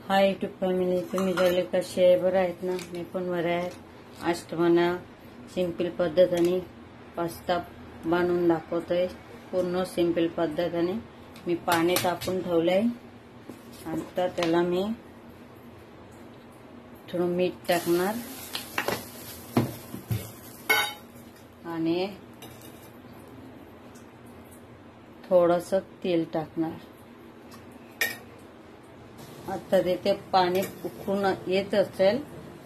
Hi YouTube family, तुम्ही जेवले कसे आहे? बरं आहेत ना? मी पण बरं आहे. आज तुम्हाला सिंपल पद्धतीने पास्ता बनवून दाखवतोय. पूर्ण सिंपल पद्धतीने मी पाणी टाकून ठेवलंय. आता त्याला मी थोडं मीठ टाकणार आणि थोडंसं तेल टाकणार. आता तिथे पाणी उकळून येत असेल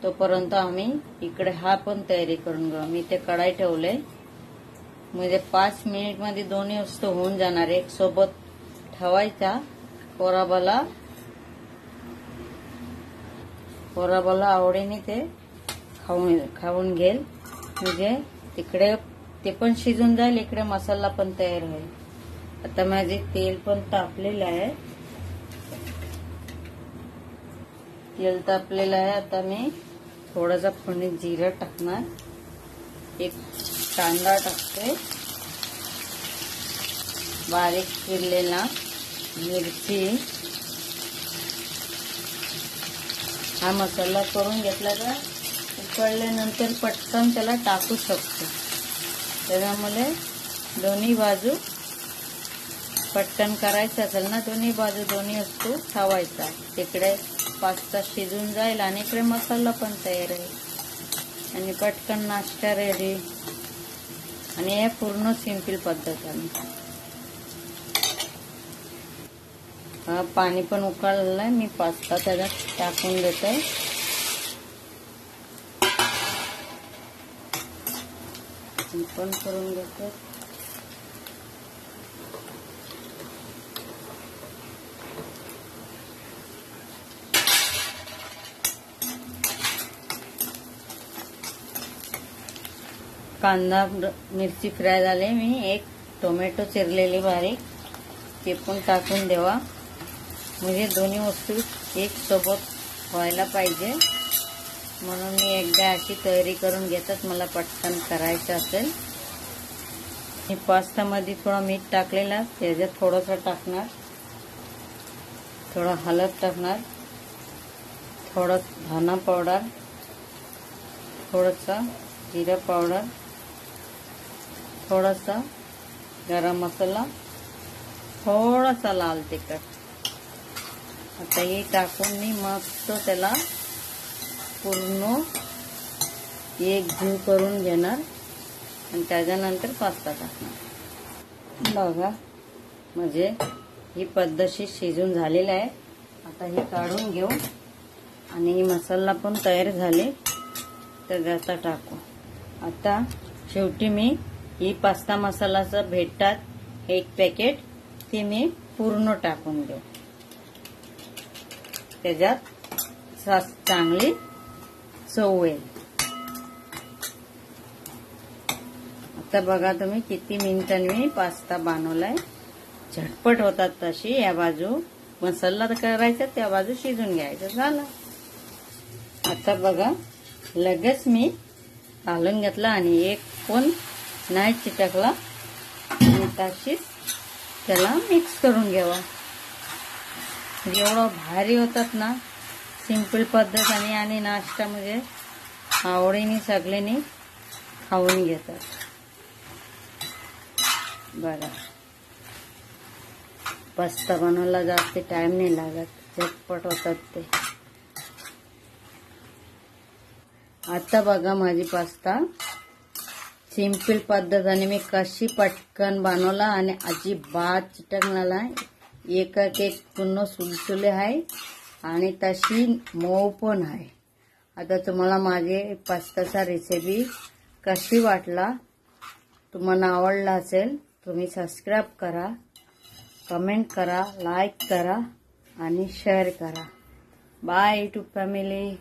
तोपर्यंत आम्ही इकडे हा पण तयारी करून घेऊ. मी ते कढाई ठेवले. म्हणजे 5 मिनिट मध्ये दोन्ही वस्तू होऊन जाणार. एक सोबत ठेवायचा. पोराबाला आवडीने ते खाऊन घेईल. म्हणजे तिकडे ते पण शिजून जाईल, इकडे मसाला पण तयार होईल. आता माझे तेल पण तापलेलं आहे. तेल तापलेलं आहे. आता मी थोडासा फोडणीत जिरं टाकणार. एक कांदा टाकते, बारीक चिरलेला मिरची. हा मसाला करून घेतला का उकळल्यानंतर पटकन त्याला टाकू शकतो. त्याच्यामुळे दोन्ही बाजू पटकन करायचं असेल ना, दोन्ही वस्तू ठेवायचा. तिकडे पास्ता शिजून जाईल आणि इकडे मसाला पण तयार आहे आणि पटकन नाश्ता रेडी. आणि हे पूर्ण सिंपल पद्धत आहे. पाणी पण उकळलंय. मी पास्ता त्याच्यात टाकून देते. पण करून घेते. कांदा मिरची फ्राय झाले. मी एक टोमॅटो चिरलेली बारीक ते पण टाकून देवा. म्हणजे दोन्ही वस्तू एक सोबत व्हायला पाहिजे. म्हणून मी एकदा अशी तयारी करून घेतात. मला पटकन करायचं असेल. मी पास्ता मध्ये थोडा मीठ टाकलेला, त्याच्यात थोडंसं टाकणार. थोडा हळद टाकणार, थोडं धना पावडर, थोडासा जिरा पावडर, थोडासा गरम मसाला, थोडासा लाल तिखट. आता हे टाकून मी मस्त त्याला पूर्ण एक जीव करून घेणार आणि त्याच्यानंतर पास्ता टाकणार. बघा, म्हणजे ही पद्धतशीर शिजून झालेली आहे. आता हे काढून घेऊ आणि मसाला पण तयार झाले तर आता टाकू. आता शेवटी मी ही पास्ता मसालाचं भेटतात 1 पॅकेट, ते मी पूर्ण टाकून घेऊ. त्याच्यात चांगली चव येईल. आता बघा तुम्ही किती मिनिटांनी मी पास्ता बनवलाय. झटपट होतात तशी. या बाजू मसाला करायचा, त्या बाजू शिजून घ्यायचं, झालं. आता बघा लगेच मी घालून घेतला आणि एक पण नाही चिटकला. आणि तशीच त्याला मिक्स करून घ्यावा. एवढं भारी होतात ना सिंपल पद्धतीने. आणि नाश्ता म्हणजे आवडीने सगळ्यांनी खाऊन घेतात. बघा, पास्ता बनवायला जास्त टाइम नाही लागत, झटपट होतात ते. आता बघा माझी पास्ता सिंपल पद्धतीने मी कशी पटकन बनवला आणि अजिबात चिटकणार नाही. एक पूर्ण सुलसुले आहे आणि तशी मऊ पण आहे. आता तुम्हाला माझे पास्ताचा रेसिपी कशी वाटला, तुम्हाला आवडला असेल तुम्ही सबस्क्राईब करा, कमेंट करा, लाईक करा आणि शेअर करा. Bye YouTube family.